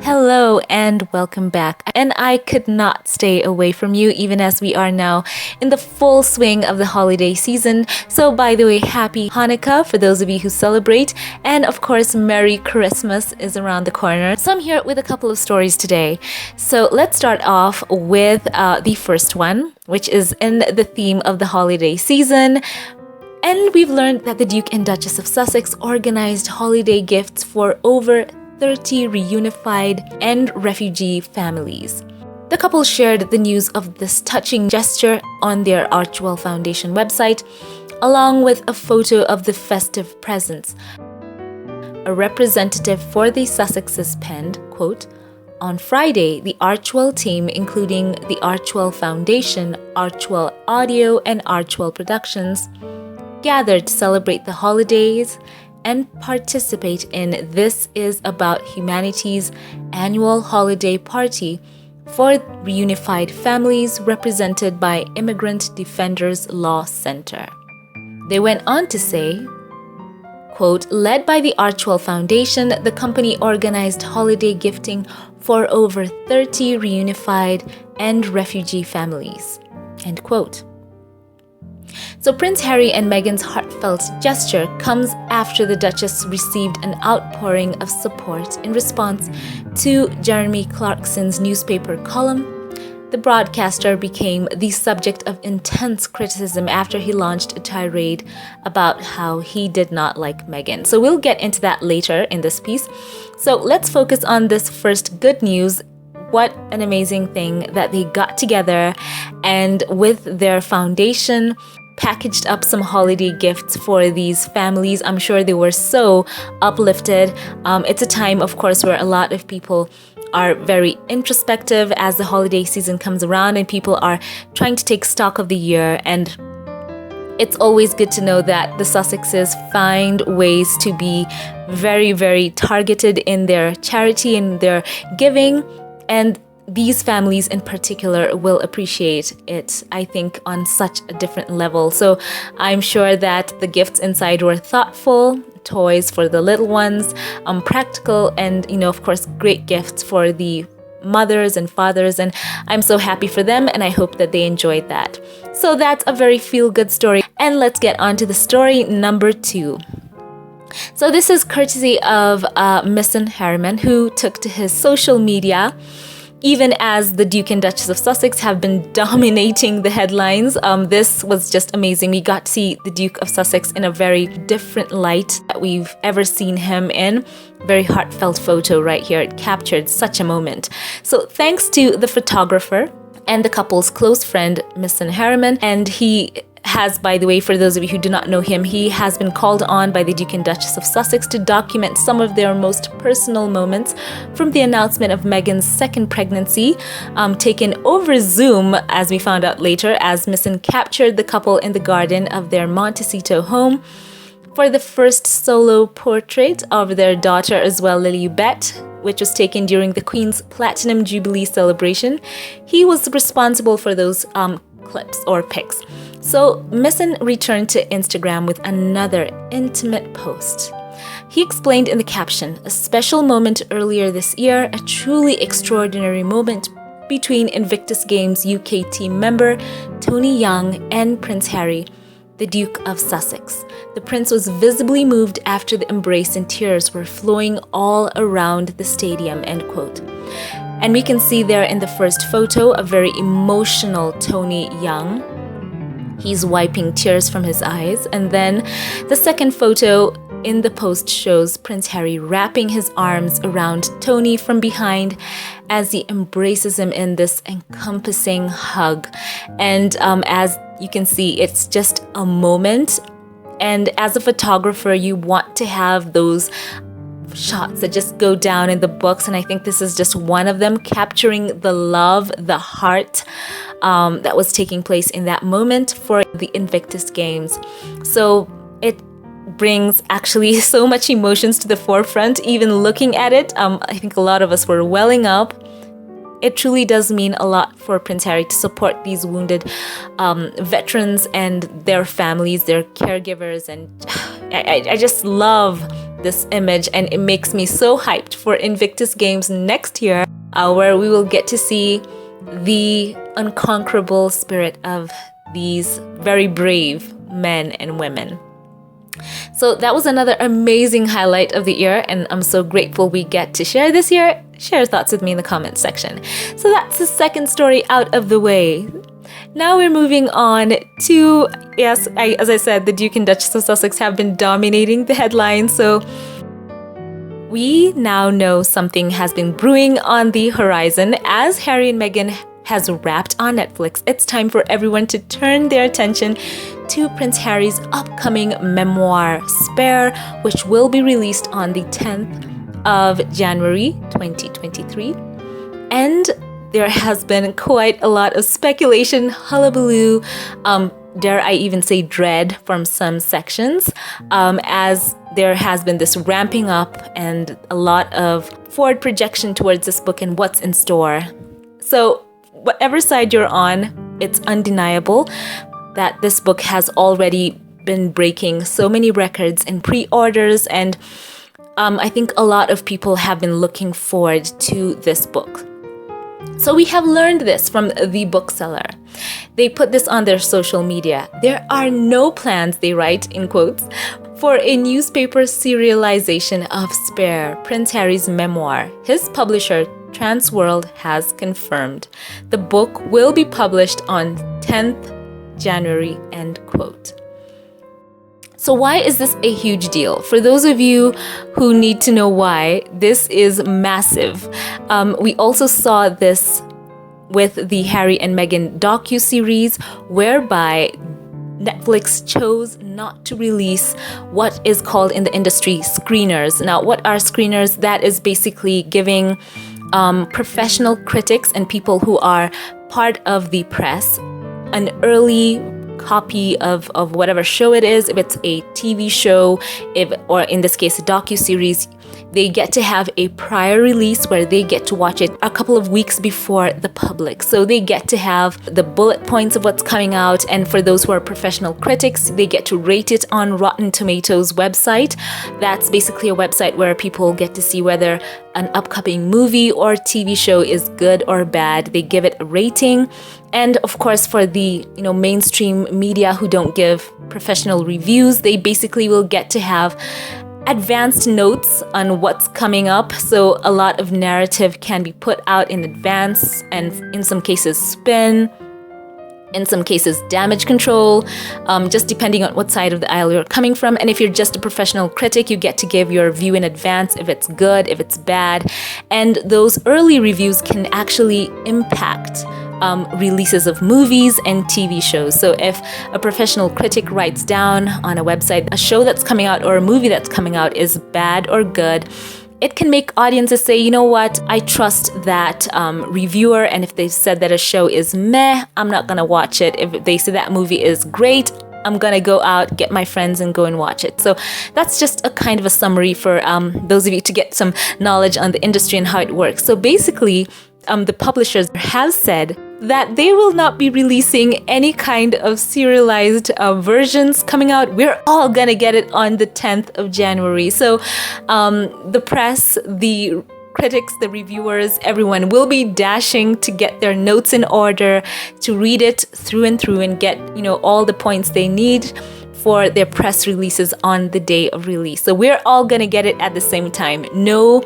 Hello and welcome back. And I could not stay away from you even as we are now in the full swing of the holiday season. So by the way, happy Hanukkah for those of you who celebrate. And of course, Merry Christmas is around the corner. So I'm here with a couple of stories today. So let's start off with the first one, which is in the theme of the holiday season. And we've learned that the Duke and Duchess of Sussex organized holiday gifts for over 30 reunified and refugee families. The couple shared the news of this touching gesture on their Archwell Foundation website, along with a photo of the festive presents. A representative for the Sussexes penned, quote, "On Friday, the Archwell team, including the Archwell Foundation, Archwell Audio, and Archwell Productions, gathered to celebrate the holidays and participate in This Is About Humanity's annual holiday party for reunified families represented by Immigrant Defenders Law Center." They went on to say, quote, "Led by the Archwell Foundation, the company organized holiday gifting for over 30 reunified and refugee families," end quote. So Prince Harry and Meghan's heartfelt gesture comes after the Duchess received an outpouring of support in response to Jeremy Clarkson's newspaper column. The broadcaster became the subject of intense criticism after he launched a tirade about how he did not like Meghan. So we'll get into that later in this piece. So let's focus on this first good news. What an amazing thing that they got together and with their foundation packaged up some holiday gifts for these families. I'm sure they were so uplifted. It's a time, of course, where a lot of people are very introspective as the holiday season comes around and people are trying to take stock of the year. And it's always good to know that the Sussexes find ways to be very, very targeted in their charity and their giving. And these families in particular will appreciate it, I think, on such a different level. So I'm sure that the gifts inside were thoughtful, toys for the little ones, practical, and, of course, great gifts for the mothers and fathers. And I'm so happy for them, and I hope that they enjoyed that. So that's a very feel-good story. And let's get on to the story number 2. So this is courtesy of Prince Harry and Meghan, who took to his social media, even as the Duke and Duchess of Sussex have been dominating the headlines. This was just amazing. We got to see the Duke of Sussex in a very different light that we've ever seen him in. Very heartfelt photo right here. It captured such a moment. So thanks to the photographer and the couple's close friend, Prince Harry and Meghan, and he has, by the way, for those of you who do not know him, he has been called on by the Duke and Duchess of Sussex to document some of their most personal moments from the announcement of Meghan's second pregnancy, taken over Zoom, as we found out later, as Prince captured the couple in the garden of their Montecito home for the first solo portrait of their daughter as well, Lilibet, which was taken during the Queen's Platinum Jubilee celebration. He was responsible for those clips or pics. So Prince returned to Instagram with another intimate post. He explained in the caption, "A special moment earlier this year, a truly extraordinary moment between Invictus Games UK team member Tony Young and Prince Harry, the Duke of Sussex. The Prince was visibly moved after the embrace and tears were flowing all around the stadium," end quote. And we can see there in the first photo a very emotional Tony Young. He's wiping tears from his eyes. And then the second photo in the post shows Prince Harry wrapping his arms around Tony from behind as he embraces him in this encompassing hug. And as you can see, it's just a moment. And as a photographer, you want to have those shots that just go down in the books, and I think this is just one of them, capturing the love, the heart that was taking place in that moment for the Invictus Games. So it brings actually so much emotions to the forefront. Even looking at it, I think a lot of us were welling up. it truly does mean a lot for Prince Harry to support these wounded veterans and their families, their caregivers. And I just love this image, and it makes me so hyped for Invictus Games next year, where we will get to see the unconquerable spirit of these very brave men and women. So that was another amazing highlight of the year, and I'm so grateful we get to share this year. Share your thoughts with me in the comments section. So that's the second story out of the way. Now we're moving on to, yes, as I said, the Duke and Duchess of Sussex have been dominating the headlines. So we now know something has been brewing on the horizon. As Harry and Meghan has wrapped on Netflix, it's time for everyone to turn their attention to Prince Harry's upcoming memoir, Spare, which will be released on the 10th of January 2023. And there has been quite a lot of speculation, hullabaloo, dare I even say dread from some sections, as there has been this ramping up and a lot of forward projection towards this book and what's in store. So whatever side you're on, it's undeniable that this book has already been breaking so many records in pre-orders, and I think a lot of people have been looking forward to this book. So we have learned this from the bookseller. They put this on their social media. There are no plans, they write in quotes, for a newspaper serialization of Spare, Prince Harry's memoir. His publisher, Transworld, has confirmed the book will be published on 10th January, end quote. So why is this a huge deal? For those of you who need to know why, this is massive. We also saw this with the Harry and Meghan docuseries, whereby Netflix chose not to release what is called in the industry screeners. Now, what are screeners? That is basically giving professional critics and people who are part of the press an early copy of whatever show it is. If it's a TV show, or in this case a docuseries, they get to have a prior release where they get to watch it a couple of weeks before the public. So they get to have the bullet points of what's coming out, and for those who are professional critics, they get to rate it on Rotten Tomatoes website. That's basically a website where people get to see whether an upcoming movie or TV show is good or bad. They give it a rating. And of course, for the mainstream media who don't give professional reviews, they basically will get to have advanced notes on what's coming up. So a lot of narrative can be put out in advance, and in some cases spin, in some cases damage control, just depending on what side of the aisle you're coming from. And if you're just a professional critic, you get to give your view in advance, if it's good, if it's bad. And those early reviews can actually impact releases of movies and TV shows. So if a professional critic writes down on a website a show that's coming out or a movie that's coming out is bad or good, it can make audiences say, you know what, I trust that reviewer, and if they said that a show is meh, I'm not gonna watch it. If they say that movie is great, I'm gonna go out, get my friends, and go and watch it. So that's just a kind of a summary for those of you to get some knowledge on the industry and how it works. So basically, the publishers have said that they will not be releasing any kind of serialized versions coming out. We're all gonna get it on the 10th of January. So the press, the critics, the reviewers, everyone will be dashing to get their notes in order, to read it through and through and get all the points they need for their press releases on the day of release. So we're all gonna get it at the same time. No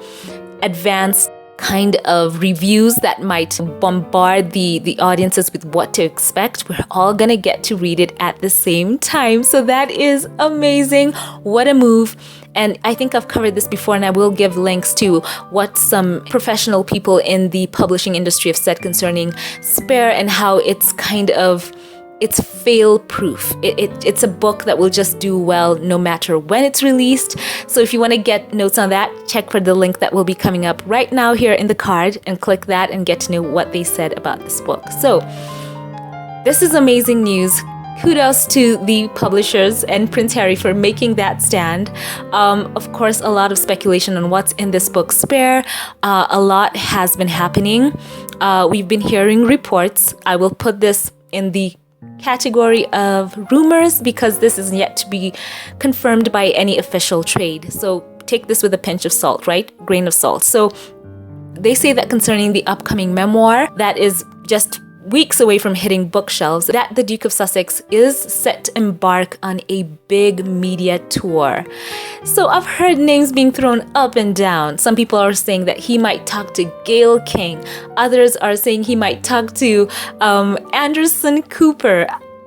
advanced kind of reviews that might bombard the audiences with what to expect. We're all gonna get to read it at the same time. So that is amazing. What a move. And I think I've covered this before, and I will give links to what some professional people in the publishing industry have said concerning Spare and how it's it's fail-proof. It's a book that will just do well no matter when it's released. So if you want to get notes on that, check for the link that will be coming up right now here in the card, and click that and get to know what they said about this book. So this is amazing news. kudos to the publishers and Prince Harry for making that stand. Of course, a lot of speculation on what's in this book, Spare. A lot has been happening. We've been hearing reports. I will put this in the category of rumors because this is yet to be confirmed by any official trade. So take this with a pinch of salt, right? Grain of salt. So they say that concerning the upcoming memoir that is just weeks away from hitting bookshelves, that the Duke of Sussex is set to embark on a big media tour. So I've heard names being thrown up and down. Some people are saying that he might talk to Gayle King. Others are saying he might talk to Anderson Cooper.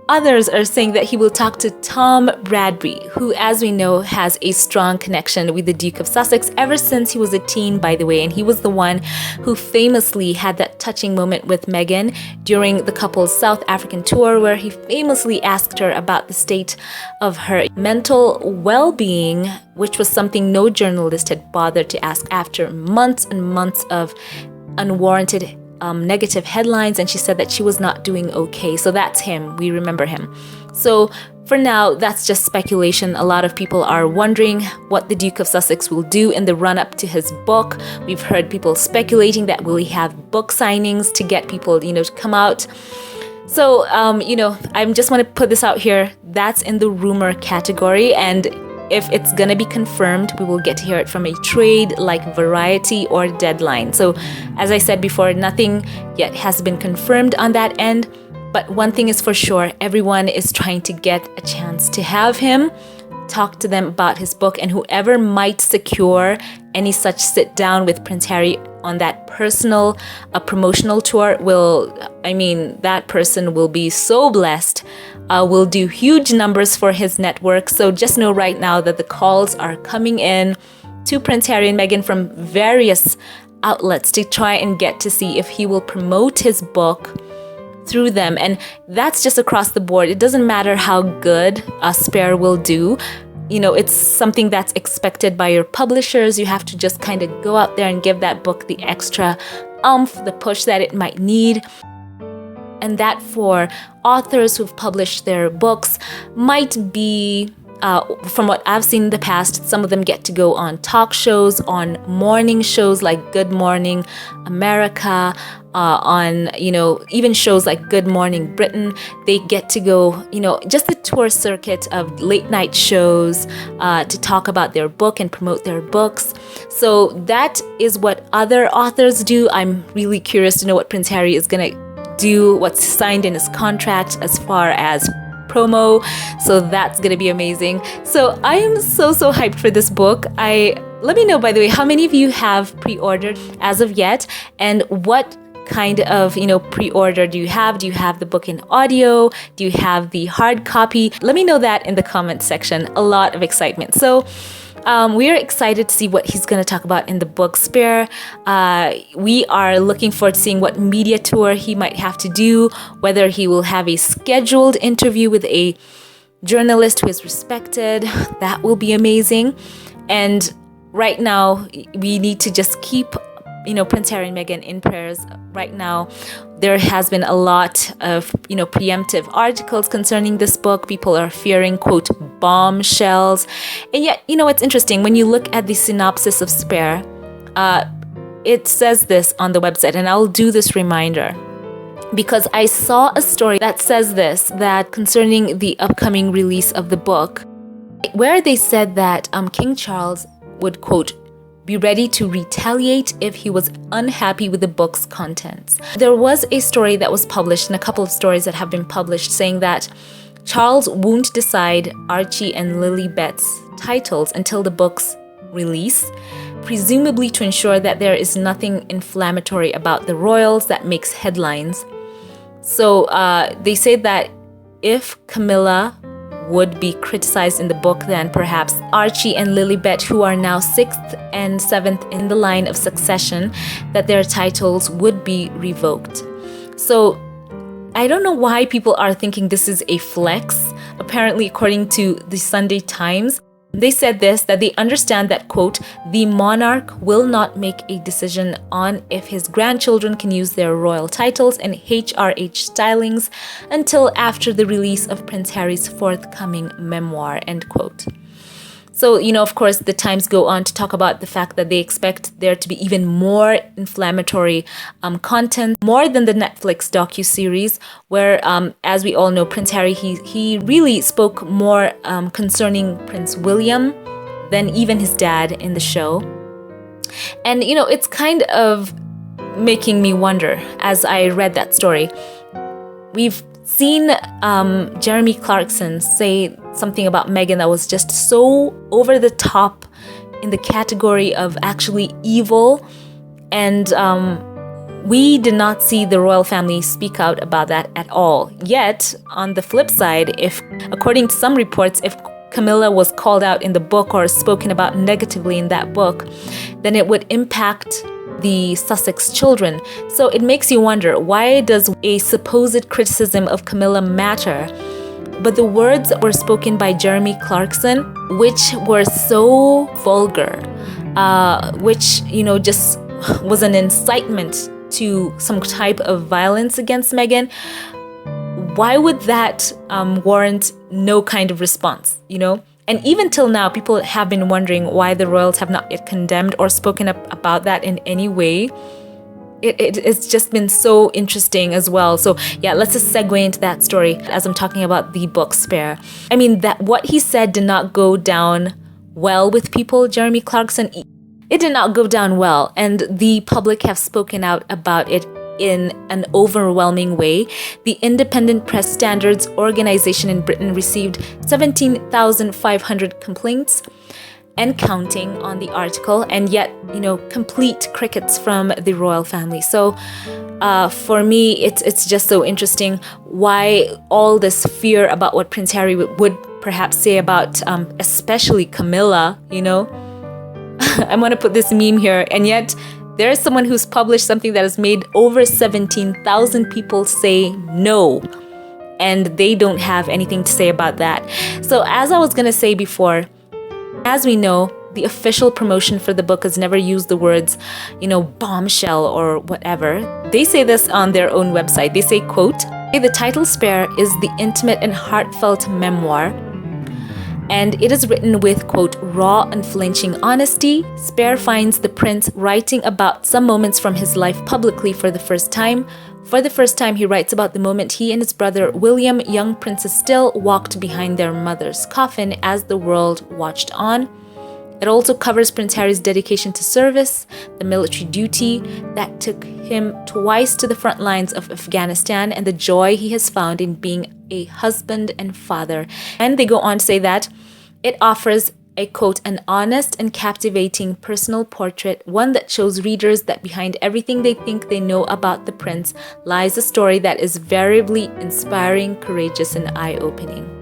Others are saying that he will talk to Tom Bradby, who, as we know, has a strong connection with the Duke of Sussex ever since he was a teen, by the way. And he was the one who famously had that touching moment with Meghan during the couple's South African tour, where he famously asked her about the state of her mental well-being, which was something no journalist had bothered to ask after months and months of unwarranted negative headlines, and she said that she was not doing okay. So that's him. We remember him. So for now, that's just speculation. A lot of people are wondering what the Duke of Sussex will do in the run-up to his book. We've heard people speculating that will he have book signings to get people, to come out. So, I just want to put this out here. That's in the rumor category, and if it's gonna be confirmed, we will get to hear it from a trade like Variety or Deadline. So, as I said before, nothing yet has been confirmed on that end. But one thing is for sure, everyone is trying to get a chance to have him talk to them about his book, and whoever might secure any such sit down with Prince Harry on that personal promotional tour that person will be so blessed, will do huge numbers for his network. So just know right now that the calls are coming in to Prince Harry and Meghan from various outlets to try and get to see if he will promote his book through them. And that's just across the board. It doesn't matter how good Spare will do. It's something that's expected by your publishers. You have to just kind of go out there and give that book the extra oomph, the push that it might need. And that for authors who've published their books might be, from what I've seen in the past, some of them get to go on talk shows, on morning shows like Good Morning America, on, even shows like Good Morning Britain. They get to go, just the tour circuit of late night shows to talk about their book and promote their books. So that is what other authors do. I'm really curious to know what Prince Harry is going to do, what's signed in his contract as far as promo. So that's gonna be amazing. So I am so hyped for this book. Let me know, by the way, how many of you have pre-ordered as of yet, and what kind of pre-order do you have? Do you have the book in audio? Do you have the hard copy? Let me know that in the comment section. A lot of excitement. So we are excited to see what he's going to talk about in the book Spare. We are looking forward to seeing what media tour he might have to do, whether he will have a scheduled interview with a journalist who is respected. That will be amazing. And right now, we need to just keep Prince Harry and Meghan in prayers. Right now, there has been a lot of, preemptive articles concerning this book. People are fearing, quote, bombshells. And yet, it's interesting. When you look at the synopsis of Spare, it says this on the website, and I'll do this reminder because I saw a story that says this, that concerning the upcoming release of the book, where they said that King Charles would, quote, be ready to retaliate if he was unhappy with the book's contents. There was a story that was published, and a couple of stories that have been published, saying that Charles won't decide Archie and Lilibet's titles until the book's release, presumably to ensure that there is nothing inflammatory about the royals that makes headlines. So they say that if Camilla would be criticized in the book, then perhaps Archie and Lilibet, who are now 6th and 7th in the line of succession, that their titles would be revoked. So I don't know why people are thinking this is a flex. Apparently, according to the Sunday Times, They said this, that they understand that, quote, the monarch will not make a decision on if his grandchildren can use their royal titles and HRH stylings until after the release of Prince Harry's forthcoming memoir, end quote. So, of course, the Times go on to talk about the fact that they expect there to be even more inflammatory content, more than the Netflix docuseries, where, as we all know, Prince Harry, he really spoke more concerning Prince William than even his dad in the show. And, it's kind of making me wonder as I read that story. We've seen Jeremy Clarkson say something about Meghan that was just so over the top in the category of actually evil. And we did not see the royal family speak out about that at all. Yet, on the flip side, if, according to some reports, if Camilla was called out in the book or spoken about negatively in that book, then it would impact the Sussex children. So it makes you wonder, why does a supposed criticism of Camilla matter? But the words that were spoken by Jeremy Clarkson, which were so vulgar, which, just was an incitement to some type of violence against Meghan, why would that warrant no kind of response, And even till now, people have been wondering why the royals have not yet condemned or spoken up about that in any way. It's just been so interesting as well. So yeah, let's just segue into that story as I'm talking about the book Spare. I mean, that what he said did not go down well with people, Jeremy Clarkson. It did not go down well, and the public have spoken out about it in an overwhelming way. The Independent Press Standards Organization in Britain received 17,500 complaints and counting on the article, and yet, complete crickets from the royal family. So for me, it's just so interesting why all this fear about what Prince Harry would perhaps say about especially Camilla, I'm going to put this meme here, and yet there is someone who's published something that has made over 17,000 people say no, and they don't have anything to say about that. So as I was going to say before, as we know, the official promotion for the book has never used the words, bombshell or whatever. They say this on their own website. They say, quote, the title Spare is the intimate and heartfelt memoir, and it is written with, quote, raw, unflinching honesty. Spare finds the prince writing about some moments from his life publicly for the first time. For the first time, he writes about the moment he and his brother William, young Princess still, walked behind their mother's coffin as the world watched on. It also covers Prince Harry's dedication to service, the military duty that took him twice to the front lines of Afghanistan, and the joy he has found in being a husband and father. And they go on to say that it offers a, quote, an honest and captivating personal portrait, one that shows readers that behind everything they think they know about the prince lies a story that is variably inspiring, courageous, and eye-opening.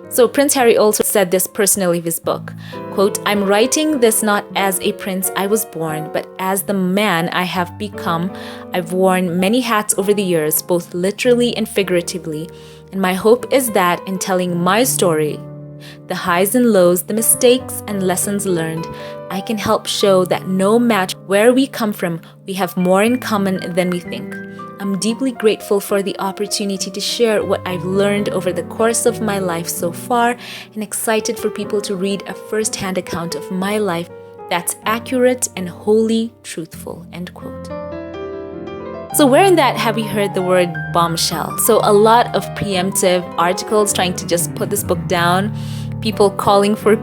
So Prince Harry also said this personally of his book, quote, I'm writing this not as a prince I was born, but as the man I have become. I've worn many hats over the years, both literally and figuratively, and my hope is that in telling my story, the highs and lows, the mistakes and lessons learned, I can help show that no matter where we come from, we have more in common than we think. I'm deeply grateful for the opportunity to share what I've learned over the course of my life so far, and excited for people to read a first-hand account of my life that's accurate and wholly truthful, end quote. So where in that have we heard the word bombshell? So a lot of preemptive articles trying to just put this book down, people calling for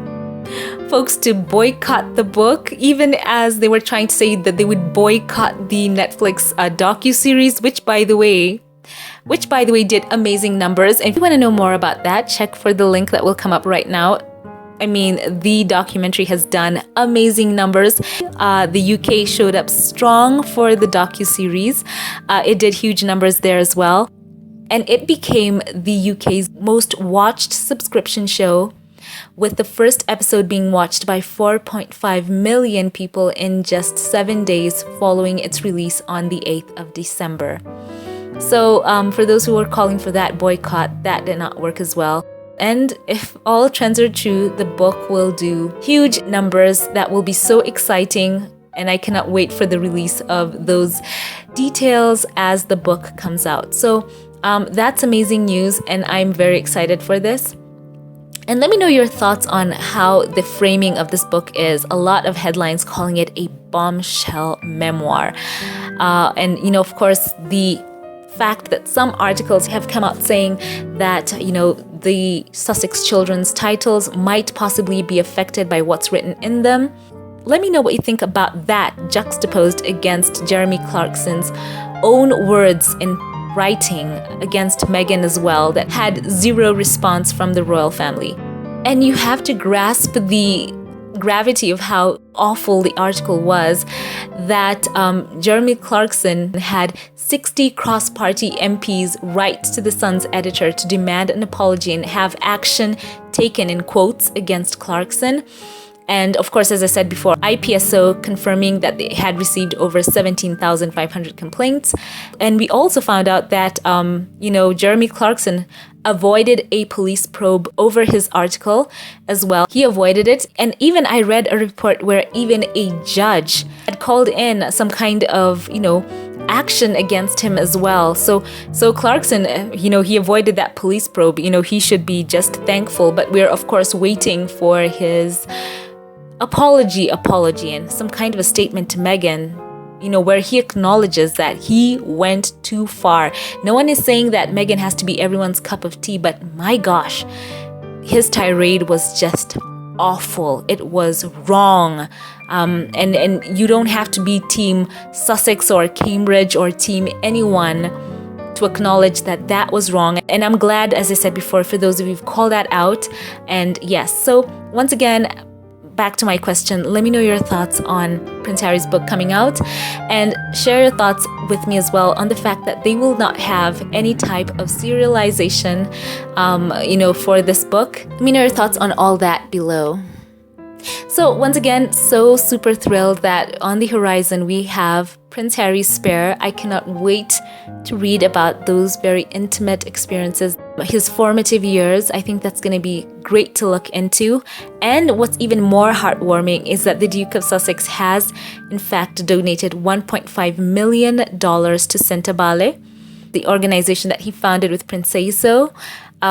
folks to boycott the book, even as they were trying to say that they would boycott the Netflix docuseries, which by the way did amazing numbers. And if you want to know more about that, check for the link that will come up right now. I mean, the documentary has done amazing numbers. The UK showed up strong for the docuseries. It did huge numbers there as well. And it became the UK's most watched subscription show, with the first episode being watched by 4.5 million people in just 7 days following its release on the 8th of December. So for those who were calling for that boycott, that did not work as well. And if all trends are true, the book will do huge numbers. That will be so exciting. And I cannot wait for the release of those details as the book comes out. So that's amazing news, and I'm very excited for this. And let me know your thoughts on how the framing of this book is. A lot of headlines calling it a bombshell memoir. And, of course, the fact that some articles have come out saying that, the Sussex children's titles might possibly be affected by what's written in them. Let me know what you think about that, juxtaposed against Jeremy Clarkson's own words in writing against Meghan as well, that had zero response from the royal family. And you have to grasp the gravity of how awful the article was, that Jeremy Clarkson had 60 cross-party MPs write to the Sun's editor to demand an apology and have action taken, in quotes, against Clarkson. And of course, as I said before, IPSO confirming that they had received over 17,500 complaints. And we also found out that, Jeremy Clarkson avoided a police probe over his article as well. He avoided it. And even I read a report where even a judge had called in some kind of, action against him as well. So Clarkson, he avoided that police probe. He should be just thankful. But we're, of course, waiting for his apology and some kind of a statement to Meghan, where he acknowledges that he went too far. No one is saying that Meghan has to be everyone's cup of tea, but my gosh, his tirade was just awful. It was wrong. And you don't have to be team Sussex or Cambridge or team anyone to acknowledge that that was wrong. And I'm glad, as I said before, for those of you who've called that out. And yes, so once again, back to my question, let me know your thoughts on Prince Harry's book coming out, and share your thoughts with me as well on the fact that they will not have any type of serialization, for this book. Let me know your thoughts on all that below. So once again, so super thrilled that on the horizon we have Prince Harry's Spare. I cannot wait to read about those very intimate experiences, his formative years. I think that's going to be great to look into. And what's even more heartwarming is that the Duke of Sussex has, in fact, donated $1.5 million to Sentabale, the organization that he founded with Prince Seiso,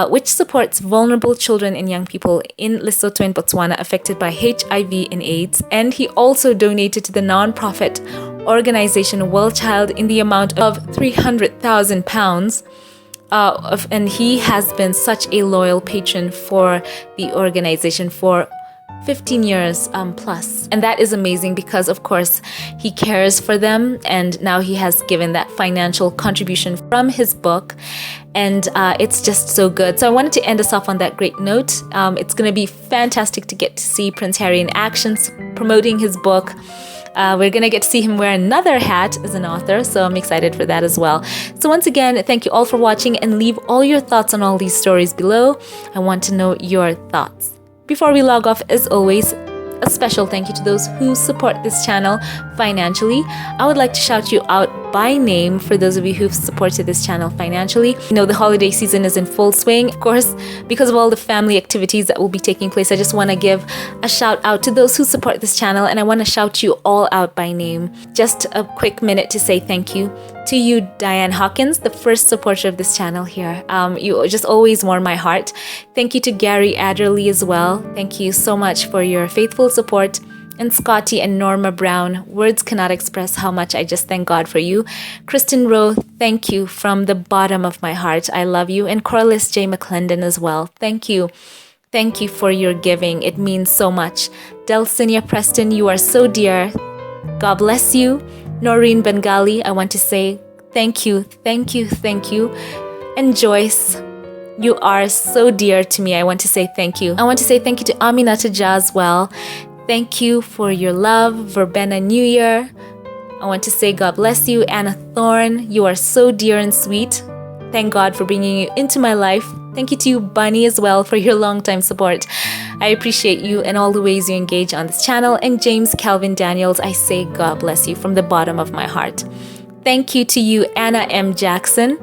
which supports vulnerable children and young people in Lesotho and Botswana affected by HIV and AIDS. And he also donated to the non-profit organization Well Child in the amount of £300,000. And he has been such a loyal patron for the organization for 15 years plus. And that is amazing because, of course, he cares for them. And now he has given that financial contribution from his book. And it's just so good. So I wanted to end us off on that great note. It's going to be fantastic to get to see Prince Harry in action promoting his book. We're going to get to see him wear another hat as an author, so I'm excited for that as well. So once again, thank you all for watching, and leave all your thoughts on all these stories below. I want to know your thoughts. Before we log off, as always, a special thank you to those who support this channel financially. I would like to shout you out by name for those of you who've supported this channel financially. The holiday season is in full swing. Of course, because of all the family activities that will be taking place, I just want to give a shout out to those who support this channel, and I want to shout you all out by name. Just a quick minute to say thank you to you, Diane Hawkins, the first supporter of this channel here. You just always warm my heart. Thank you to Gary Adderley as well. Thank you so much for your faithful support. And Scotty and Norma Brown, words cannot express how much I just thank God for you. Kristen Rowe, thank you from the bottom of my heart. I love you. And Corliss J. McClendon as well. Thank you. Thank you for your giving. It means so much. Delcinia Preston, you are so dear. God bless you. Noreen Bengali, I want to say thank you, thank you, thank you. And Joyce, you are so dear to me. I want to say thank you. I want to say thank you to Aminata Jah as well. Thank you for your love. Verbena New Year. I want to say God bless you. Anna Thorne, you are so dear and sweet. Thank God for bringing you into my life. Thank you to you, Bunny, as well, for your long-time support. I appreciate you and all the ways you engage on this channel. And James Calvin Daniels, I say God bless you from the bottom of my heart. Thank you to you, Anna M. Jackson,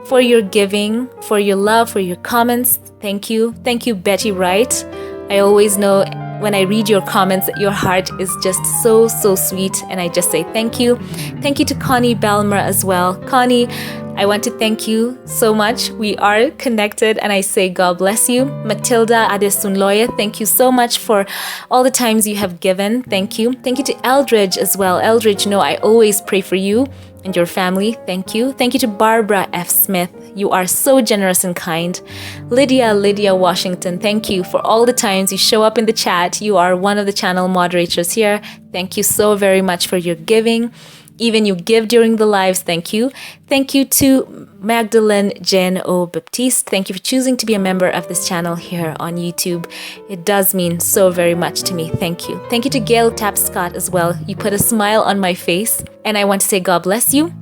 for your giving, for your love, for your comments. Thank you. Thank you, Betty Wright. I always know when I read your comments that your heart is just so sweet, and I just say thank you. Thank you to Connie Balmer as well. Connie, I want to thank you so much. We are connected, and I say God bless you. Matilda Adesunloye, thank you so much for all the times you have given. Thank you. Thank you to Eldridge as well. Eldridge, I always pray for you and your family. Thank you. Thank you to Barbara F. Smith. You are so generous and kind. Lydia Washington, thank you for all the times you show up in the chat. You are one of the channel moderators here. Thank you so very much for your giving. Even you give during the lives, thank you. Thank you to Magdalene Jen O. Baptiste. Thank you for choosing to be a member of this channel here on YouTube. It does mean so very much to me. Thank you. Thank you to Gail Tapscott as well. You put a smile on my face, and I want to say God bless you.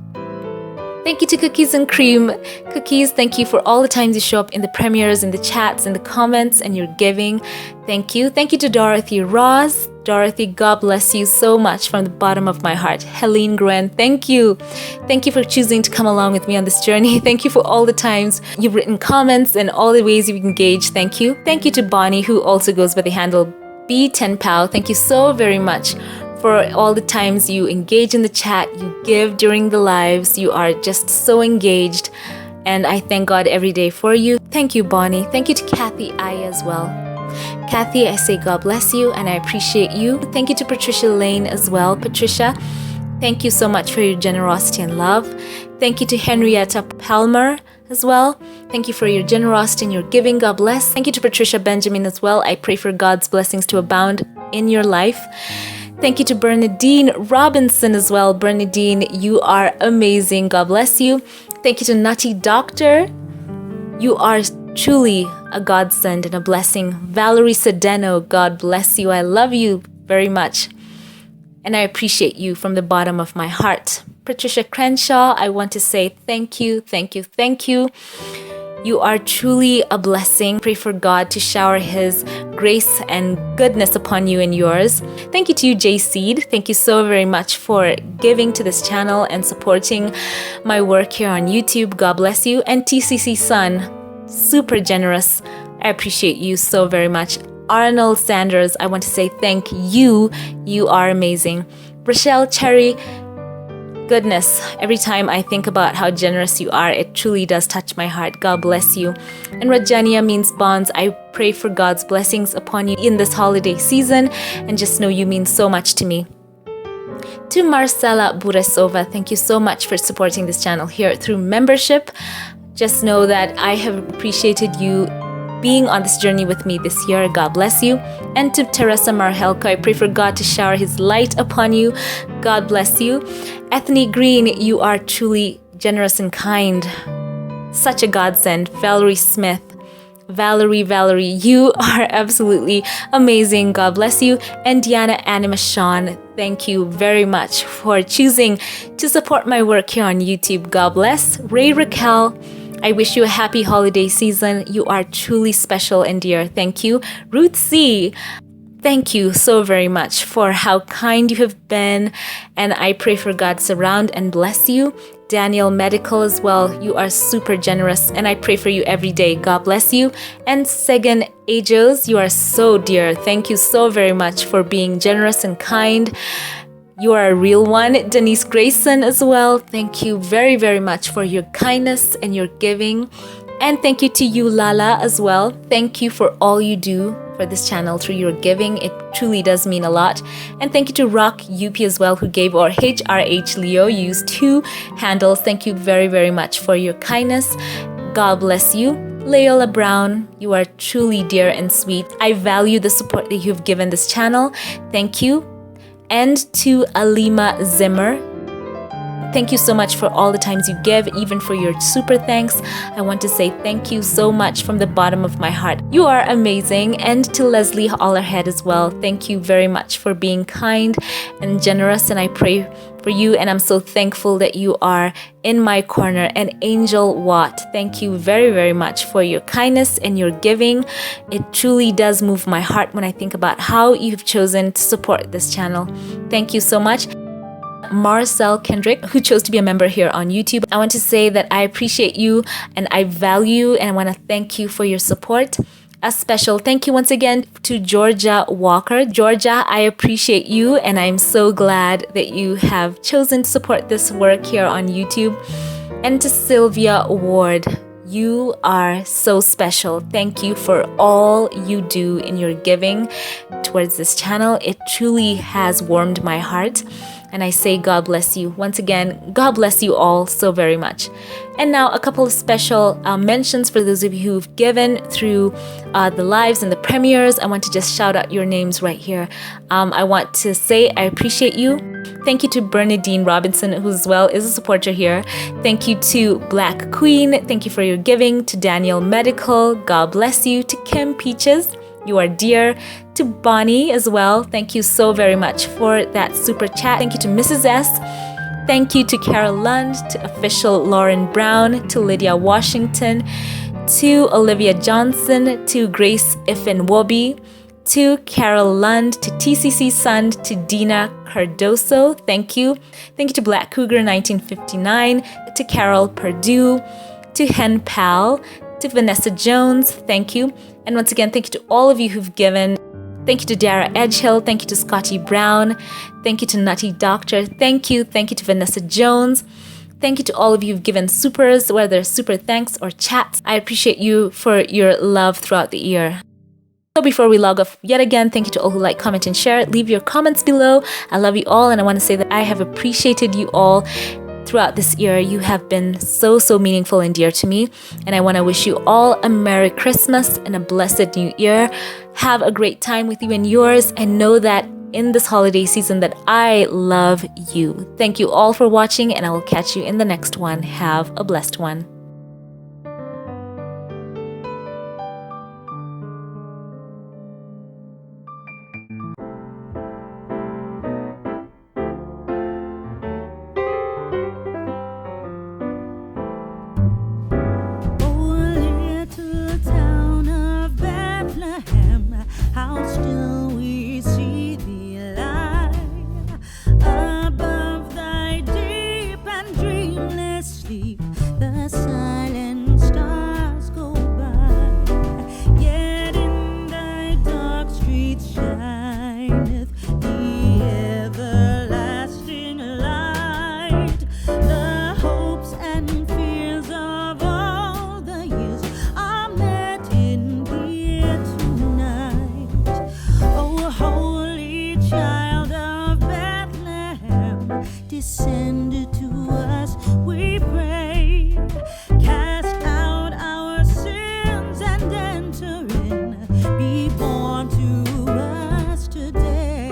Thank you to Cookies and Cream. Cookies, thank you for all the times you show up in the premieres, in the chats, in the comments, and your giving. Thank you. Thank you to Dorothy Ross. Dorothy, God bless you so much from the bottom of my heart. Helene Gwen, thank you. Thank you for choosing to come along with me on this journey. Thank you for all the times you've written comments and all the ways you've engaged. Thank you. Thank you to Bonnie, who also goes by the handle B10Pow. Thank you so very much for all the times you engage in the chat, you give during the lives. You are just so engaged, and I thank God every day for you. Thank you, Bonnie. Thank you to Kathy I as well. Kathy, I say God bless you, and I appreciate you. Thank you to Patricia Lane as well. Patricia, thank you so much for your generosity and love. Thank you to Henrietta Palmer as well. Thank you for your generosity and your giving. God bless. Thank you to Patricia Benjamin as well. I pray for God's blessings to abound in your life. Thank you to Bernadine Robinson as well. Bernadine, you are amazing. God bless you. Thank you to Nutty Doctor. You are truly a godsend and a blessing. Valerie Sedeno, God bless you. I love you very much, and I appreciate you from the bottom of my heart. Patricia Crenshaw, I want to say thank you, thank you, thank you. You are truly a blessing. Pray for God to shower His grace and goodness upon you and yours. Thank you to you, Jay Seed. Thank you so very much for giving to this channel and supporting my work here on YouTube. God bless you. And TCC Sun, super generous. I appreciate you so very much. Arnold Sanders, I want to say thank you. You are amazing. Rochelle Cherry, goodness, every time I think about how generous you are, it truly does touch my heart. God bless you. And Rajania means bonds. I pray for God's blessings upon you in this holiday season, and just know you mean so much to me. To Marcela Buresova, thank you so much for supporting this channel here through membership. Just know that I have appreciated you being on this journey with me this year. God bless you. And to Teresa Marhelko, I pray for God to shower His light upon you. God bless you. Ethne Green, you are truly generous and kind. Such a godsend. Valerie Smith. Valerie, you are absolutely amazing. God bless you. And Diana Animation, thank you very much for choosing to support my work here on YouTube. God bless. Ray Raquel, I wish you a happy holiday season. You are truly special and dear. Thank you. Ruth C, thank you so very much for how kind you have been, and I pray for God to surround and bless you. Daniel Medical as well, you are super generous, and I pray for you every day. God bless you. And Segan Ajos, you are so dear. Thank you so very much for being generous and kind. You are a real one. Denise Grayson as well, thank you very, very much for your kindness and your giving. And thank you to you, Lala, as well. Thank you for all you do for this channel through your giving. It truly does mean a lot. And thank you to Rock UP as well, who gave, or HRH Leo, used 2 handles. Thank you very, very much for your kindness. God bless you. Leola Brown, you are truly dear and sweet. I value the support that you've given this channel. Thank you. And to Alima Zimmer, thank you so much for all the times you give, even for your super thanks. I want to say thank you so much from the bottom of my heart. You are amazing. And to Leslie Hollerhead as well, thank you very much for being kind and generous, and I pray for you, and I'm so thankful that you are in my corner. And Angel Watt, thank you very, very much for your kindness and your giving. It truly does move my heart when I think about how you've chosen to support this channel. Thank you so much. Marcel Kendrick, who chose to be a member here on YouTube. I want to say that I appreciate you and I value and I want to thank you for your support. A special thank you once again to Georgia Walker. Georgia, I appreciate you and I'm so glad that you have chosen to support this work here on YouTube. And to Sylvia Ward, you are so special. Thank you for all you do in your giving towards this channel. It truly has warmed my heart. And I say God bless you. Once again, God bless you all so very much. And now a couple of special mentions for those of you who've given through the lives and the premieres. I want to just shout out your names right here. I want to say I appreciate you. Thank you to Bernadine Robinson, who as well is a supporter here. Thank you to Black Queen. Thank you for your giving. To Daniel Medical, God bless you. To Kim Peaches, you are dear. To Bonnie as well, thank you so very much for that super chat. Thank you to Mrs. S. Thank you to Carol Lund, to official Lauren Brown, to Lydia Washington, to Olivia Johnson, to Grace Ifenwobi, to Carol Lund, to TCC Sun, to Dina Cardoso, thank you. Thank you to Black Cougar 1959, to Carol Perdue, to Hen Pal, to Vanessa Jones, thank you. And once again, thank you to all of you who've given. Thank you to Dara Edgehill. Thank you to Scotty Brown. Thank you to Nutty Doctor. Thank you. Thank you to Vanessa Jones. Thank you to all of you who've given supers, whether super thanks or chats. I appreciate you for your love throughout the year. So before we log off yet again, thank you to all who like, comment, and share. Leave your comments below. I love you all, and I want to say that I have appreciated you all throughout this year. You have been so meaningful and dear to me, and I want to wish you all a Merry Christmas and a blessed New Year. Have a great time with you and yours, and know that in this holiday season that I love you. Thank you all for watching, and I will catch you in the next one. Have a blessed one. How still we see thee lie above thy deep and dreamless sleep. The silent stars go by, yet in thy dark streets shineth the everlasting light. The hopes and fears of all the years are met in thee tonight. O holy child of Bethlehem, descend to us, we pray. Cast out our sins and enter in. Be born to us today.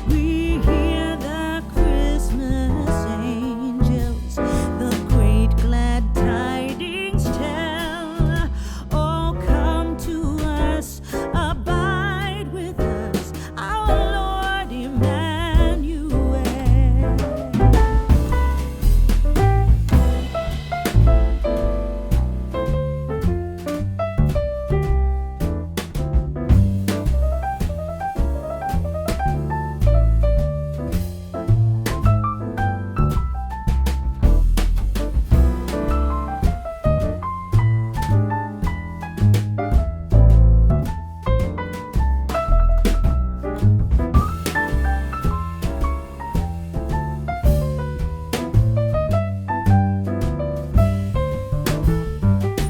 We hear the Christmas angels, the great glad tidings tell. Oh, come to us, abide with us, our Lord Emmanuel.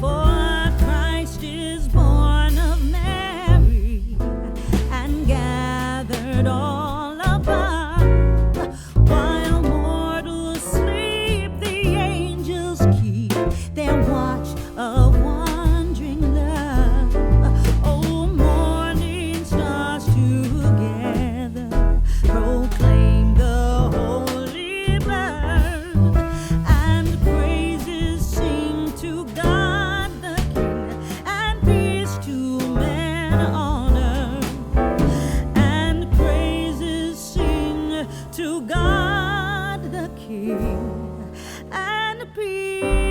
For Christ is born of Mary and gathered all above. While mortals sleep, the angels keep their watch of wondering love. Oh, morning stars together proclaim the holy birth, and praises sing to God the King, and peace to men on earth. And praises sing to God the King, and peace